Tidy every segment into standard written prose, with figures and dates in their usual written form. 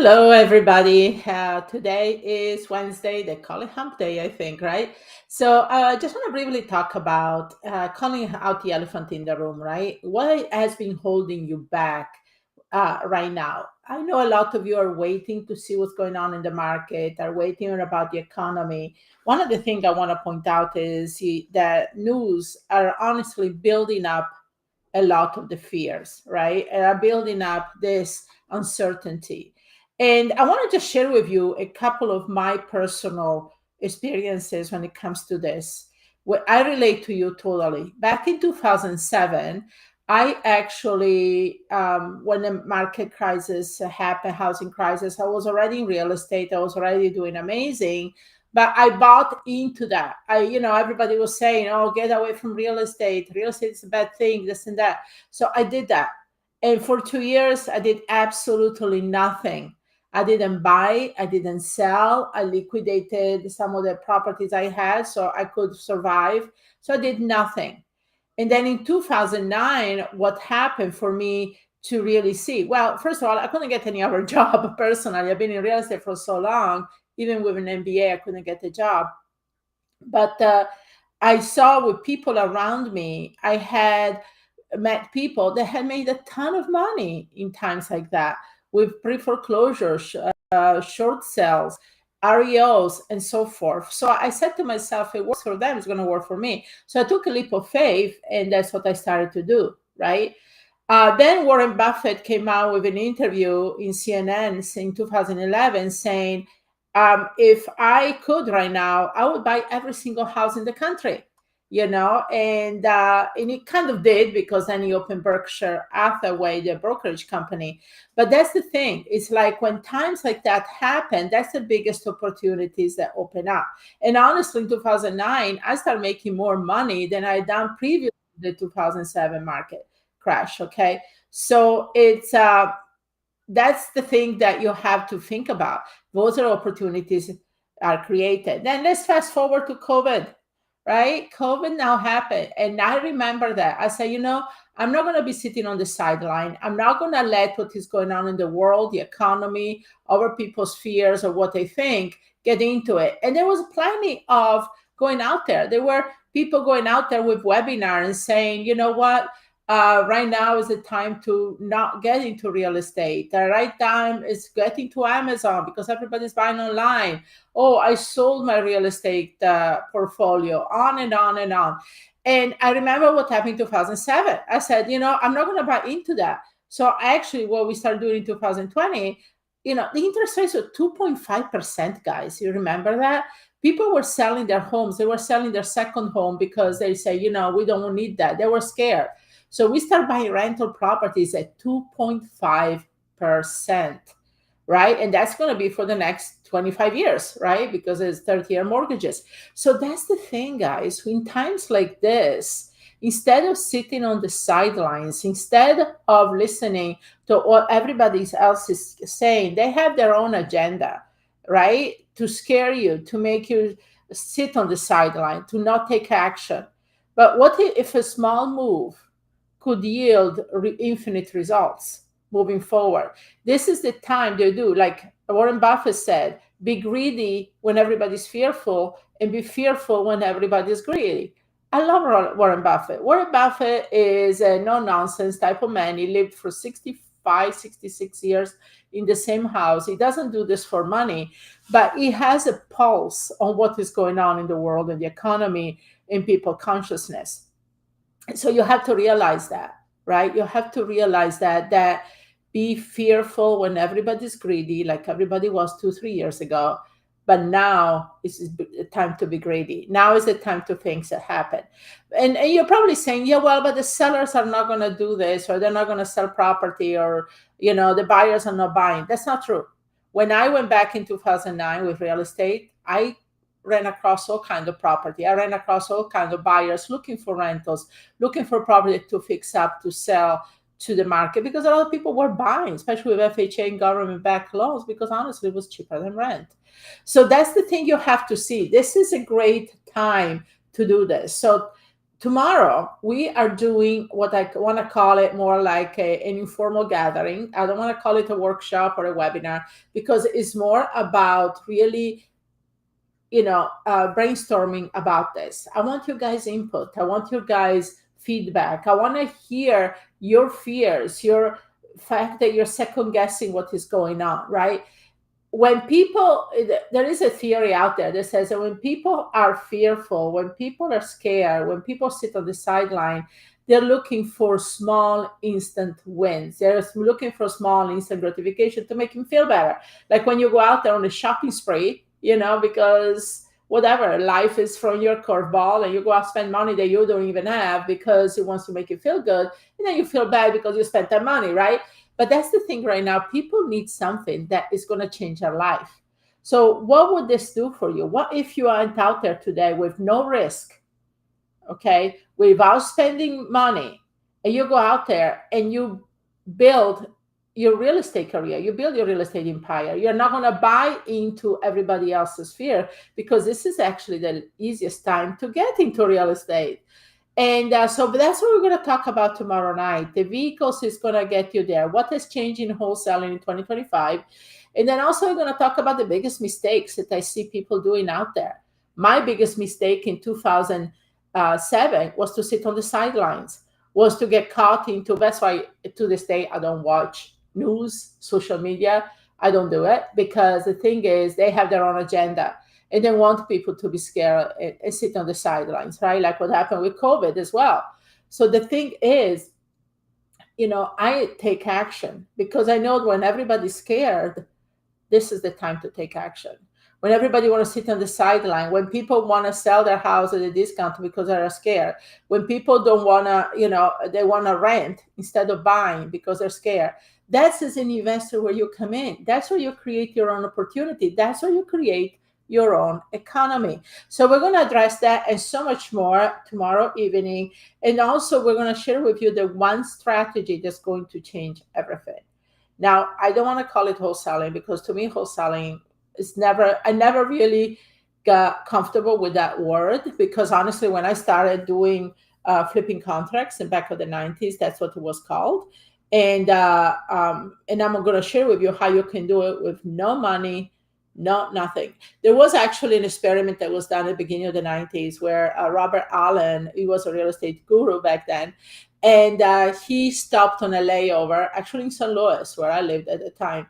Hello, everybody. Today is Wednesday. They call it Hump Day, I think, right? So, I just want to briefly talk about calling out the elephant in the room, right? What has been holding you back right now? I know a lot of you are waiting to see what's going on in the market, are waiting about the economy. One of the things I want to point out is that news are honestly building up a lot of the fears, right? And are building up this uncertainty. And I want to just share with you a couple of my personal experiences when it comes to this. What I relate to you totally. Back in 2007, I actually, when the market crisis happened, housing crisis, I was already in real estate. I was already doing amazing, but I bought into that. Everybody was saying, "Oh, get away from real estate. Real estate is a bad thing, this and that." So I did that. And for 2 years, I did absolutely nothing. I didn't buy, I didn't sell. I liquidated some of the properties I had so I could survive. So I did nothing. And then in 2009, what happened for me to really see? Well, first of all, I couldn't get any other job personally. I've been in real estate for so long, even with an MBA, I couldn't get a job. But I saw with people around me, I had met people that had made a ton of money in times like that with pre foreclosures, short sales, REOs, and so forth. So I said to myself, it works for them, it's going to work for me. So I took a leap of faith, and that's what I started to do, right? Then Warren Buffett came out with an interview in CNN in 2011 saying, if I could right now, I would buy every single house in the country, and it kind of did because then he opened Berkshire Hathaway, the brokerage company. But that's the thing. It's like when times like that happen, that's the biggest opportunities that open up. And honestly, in 2009, I started making more money than I had done previously to the 2007 market crash. Okay. So that's the thing that you have to think about. Those are opportunities are created. Then let's fast forward to COVID, right? COVID now happened. And I remember that. I said, I'm not going to be sitting on the sideline. I'm not going to let what is going on in the world, the economy, other people's fears or what they think get into it. And there was plenty of going out there. There were people going out there with webinars and saying, you know what? Right now is the time to not get into real estate. The right time is getting to Amazon because everybody's buying online. Oh, I sold my real estate portfolio, on and on and on. And I remember what happened in 2007. I said, I'm not going to buy into that. So actually, what we started doing in 2020, the interest rates were 2.5%, guys. You remember that? People were selling their homes. They were selling their second home because they say, we don't need that. They were scared. So we start buying rental properties at 2.5%, right? And that's going to be for the next 25 years, right? Because it's 30-year mortgages. So that's the thing, guys. In times like this, instead of sitting on the sidelines, instead of listening to what everybody else is saying, they have their own agenda, right? To scare you, to make you sit on the sideline, to not take action. But what if a small move could yield infinite results moving forward? This is the time they do. Like Warren Buffett said, be greedy when everybody's fearful and be fearful when everybody's greedy. I love Warren Buffett. Warren Buffett is a no-nonsense type of man. He lived for 65, 66 years in the same house. He doesn't do this for money, but he has a pulse on what is going on in the world and the economy and people consciousness. So you have to realize that, right? You have to realize that be fearful when everybody's greedy, like everybody was 2 3 years ago. But now is the time to be greedy. Now is the time to things that happen. And you're probably saying, yeah, well, but the sellers are not going to do this, or they're not going to sell property, or the buyers are not buying. That's not true. When I went back in 2009 with real estate, I ran across all kinds of property. I ran across all kinds of buyers looking for rentals, looking for property to fix up, to sell to the market, because a lot of people were buying, especially with FHA and government-backed loans, because honestly, it was cheaper than rent. So that's the thing you have to see. This is a great time to do this. So Tomorrow we are doing what I want to call it more like an informal gathering. I don't want to call it a workshop or a webinar because it's more about really, brainstorming about this. I want you guys input. I want you guys feedback. I want to hear your fears, your fact that you're second guessing what is going on, right? When people, there is a theory out there that says that when people are fearful, when people are scared, when people sit on the sideline, they're looking for small instant wins. They're looking for small instant gratification to make them feel better, like when you go out there on a shopping spree, because whatever, life is throwing your curveball and you go out spend money that you don't even have because it wants to make you feel good, and then you feel bad because you spent that money, right? But that's the thing right now. People need something that is going to change their life. So, what would this do for you? What if you aren't out there today with no risk, okay, without spending money, and you go out there and you build your real estate career, you build your real estate empire. You're not going to buy into everybody else's fear because this is actually the easiest time to get into real estate. And so that's what we're going to talk about tomorrow night. The vehicles is going to get you there. What has changed in wholesaling in 2025? And then also we're going to talk about the biggest mistakes that I see people doing out there. My biggest mistake in 2007 was to sit on the sidelines, was to get caught into, that's why to this day I don't watch news, social media. I don't do it because the thing is they have their own agenda and they want people to be scared and sit on the sidelines, right? Like what happened with COVID as well. So the thing is, I take action because I know when everybody's scared, this is the time to take action. When everybody want to sit on the sideline, when people want to sell their house at a discount because they're scared, when people don't want to, they want to rent instead of buying because they're scared. That's as an investor where you come in. That's where you create your own opportunity. That's where you create your own economy. So we're going to address that and so much more tomorrow evening. And also we're going to share with you the one strategy that's going to change everything. Now, I don't want to call it wholesaling because to me, wholesaling is I never really got comfortable with that word because honestly, when I started doing flipping contracts in back of the 90s, that's what it was called. And I'm going to share with you how you can do it with no money, no nothing. There was actually an experiment that was done at the beginning of the 90s where Robert Allen, he was a real estate guru back then, and he stopped on a layover, actually in St. Louis, where I lived at the time.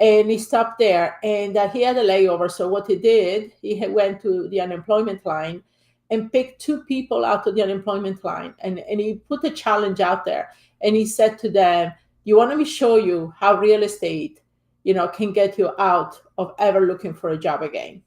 And he stopped there and he had a layover. So what he did, went to the unemployment line and picked two people out of the unemployment line. And he put a challenge out there. And he said to them, you want me to show you how real estate, can get you out of ever looking for a job again?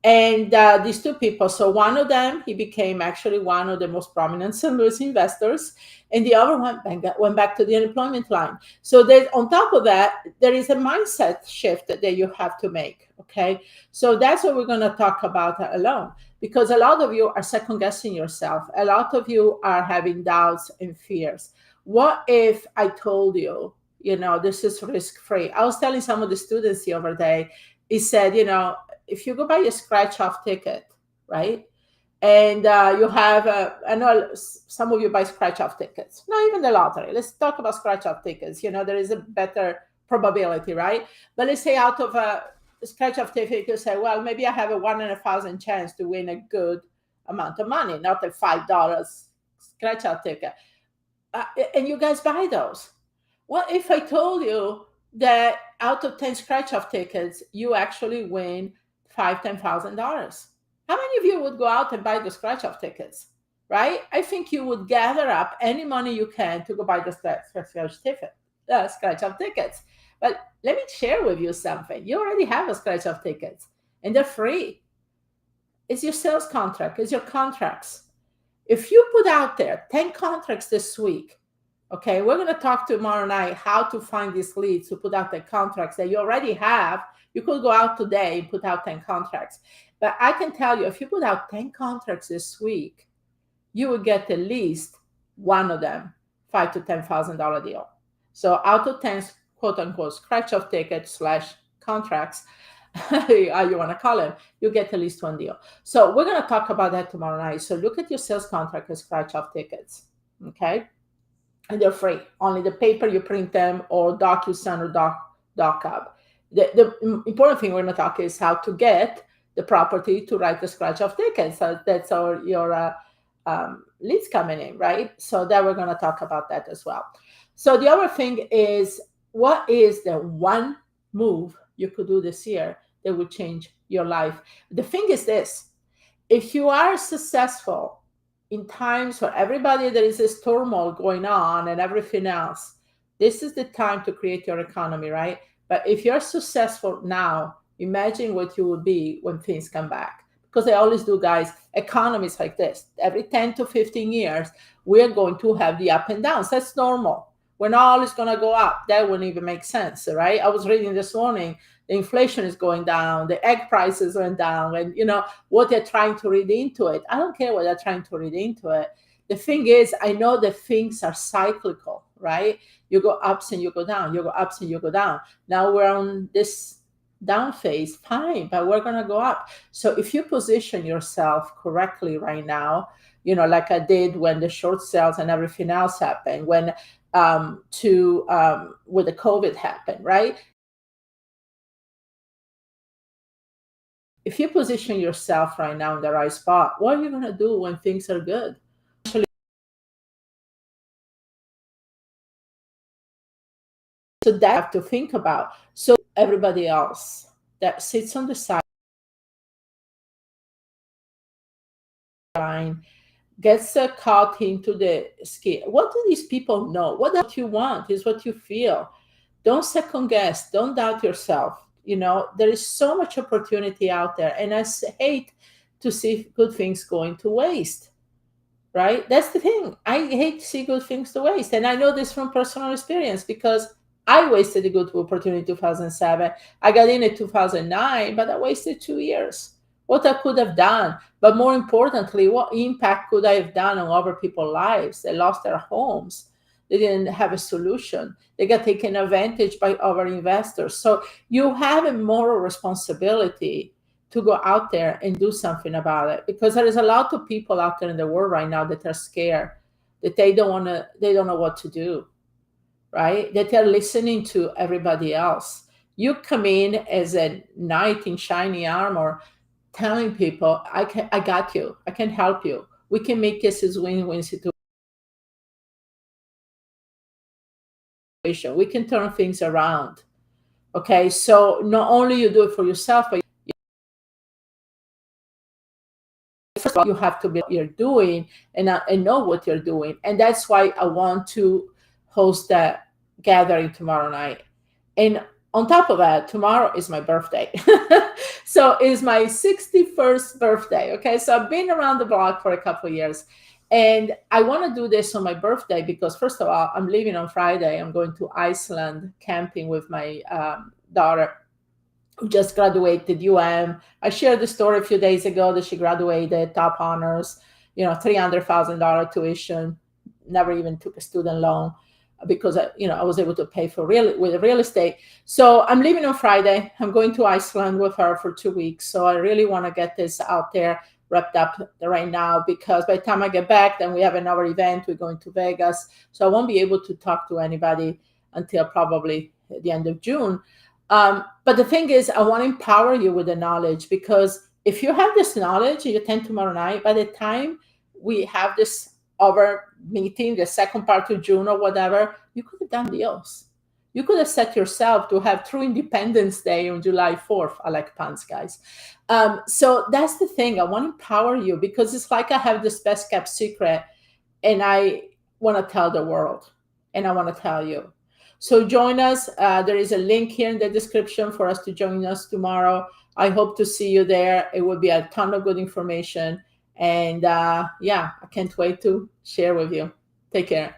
And these two people, so one of them, he became actually one of the most prominent St. Louis investors, and the other one went back to the unemployment line. So on top of that, there is a mindset shift that you have to make, okay? So that's what we're going to talk about alone, because a lot of you are second guessing yourself. A lot of you are having doubts and fears. What if I told you, this is risk-free? I was telling some of the students the other day, he said, if you go buy a scratch off ticket, right? And you have, I know some of you buy scratch off tickets, not even the lottery. Let's talk about scratch off tickets. There is a better probability, right? But let's say out of a scratch off ticket, you say, well, maybe I have a 1 in 1,000 chance to win a good amount of money, not a $5 scratch off ticket. And you guys buy those. What if I told you that out of 10 scratch off tickets, you actually win $10,000? How many of you would go out and buy the scratch off tickets, right? I think you would gather up any money you can to go buy the scratch off tickets. But let me share with you something. You already have a scratch off tickets and they're free. It's your sales contract, it's your contracts. If you put out there 10 contracts this week, okay, we're going to talk tomorrow night how to find these leads to put out the contracts that you already have. You could go out today and put out 10 contracts. But I can tell you, if you put out 10 contracts this week, you will get at least one of them, $5,000 to $10,000 deal. So out of 10, quote unquote, scratch off tickets / contracts, how you want to call them, you get at least one deal. So we're going to talk about that tomorrow night. So look at your sales contract as scratch off tickets. Okay. And they're free. Only the paper you print them or DocuSign or DocUp. The important thing we're going to talk is how to get the property to write the scratch off tickets. So that's our your leads coming in, right? So that we're going to talk about that as well. So the other thing is, what is the one move you could do this year that would change your life? The thing is this: if you are successful in times where everybody there is this turmoil going on and everything else, this is the time to create your economy, right? But if you're successful now, imagine what you will be when things come back. Because I always do, guys, economies like this, every 10 to 15 years, we're going to have the up and downs. That's normal. We're not always going to go up. That wouldn't even make sense, right? I was reading this morning, the inflation is going down, the egg prices went down, and what they're trying to read into it. I don't care what they're trying to read into it. The thing is, I know that things are cyclical, right? You go ups and you go down, you go ups and you go down. Now we're on this down phase, fine, but we're going to go up. So if you position yourself correctly right now, like I did when the short sales and everything else happened, when with the COVID happened, right? If you position yourself right now in the right spot, what are you going to do when things are good? So that you have to think about. So everybody else that sits on the sideline gets caught into the ski. What do these people know? What you want is what you feel. Don't second guess. Don't doubt yourself. There is so much opportunity out there, and I hate to see good things going to waste. Right? That's the thing. I hate to see good things to waste, and I know this from personal experience because I wasted a good opportunity in 2007. I got in 2009, but I wasted 2 years. What I could have done, but more importantly, what impact could I have done on other people's lives? They lost their homes. They didn't have a solution. They got taken advantage by other investors. So you have a moral responsibility to go out there and do something about it, because there is a lot of people out there in the world right now that are scared, that they don't know what to do, right? That they're listening to everybody else. You come in as a knight in shiny armor, telling people, I got you, I can help you, we can make this a win-win situation, we can turn things around. Okay, so not only you do it for yourself, but first of all, you have to be what you're doing and know what you're doing. And that's why I want to host that gathering tomorrow night. And on top of that, tomorrow is my birthday. So it's my 61st birthday. Okay, so I've been around the block for a couple of years. And I want to do this on my birthday because, first of all, I'm leaving on Friday. I'm going to Iceland camping with my daughter, who just graduated I shared the story a few days ago that she graduated, top honors, $300,000 tuition, never even took a student loan because I was able to pay for real estate. So I'm leaving on Friday. I'm going to Iceland with her for 2 weeks. So I really want to get this out there, wrapped up right now, because by the time I get back, then we have another event. We're going to Vegas. So I won't be able to talk to anybody until probably the end of June. But the thing is, I want to empower you with the knowledge, because if you have this knowledge, you attend tomorrow night, by the time we have this other meeting, the second part of June or whatever, you could have done deals. You could have set yourself to have true Independence Day on July 4th. I like puns, guys. So that's the thing. I want to empower you, because it's like I have this best kept secret and I want to tell the world, and I want to tell you. So join us. There is a link here in the description for us to join us tomorrow. I hope to see you there. It will be a ton of good information. And yeah, I can't wait to share with you. Take care.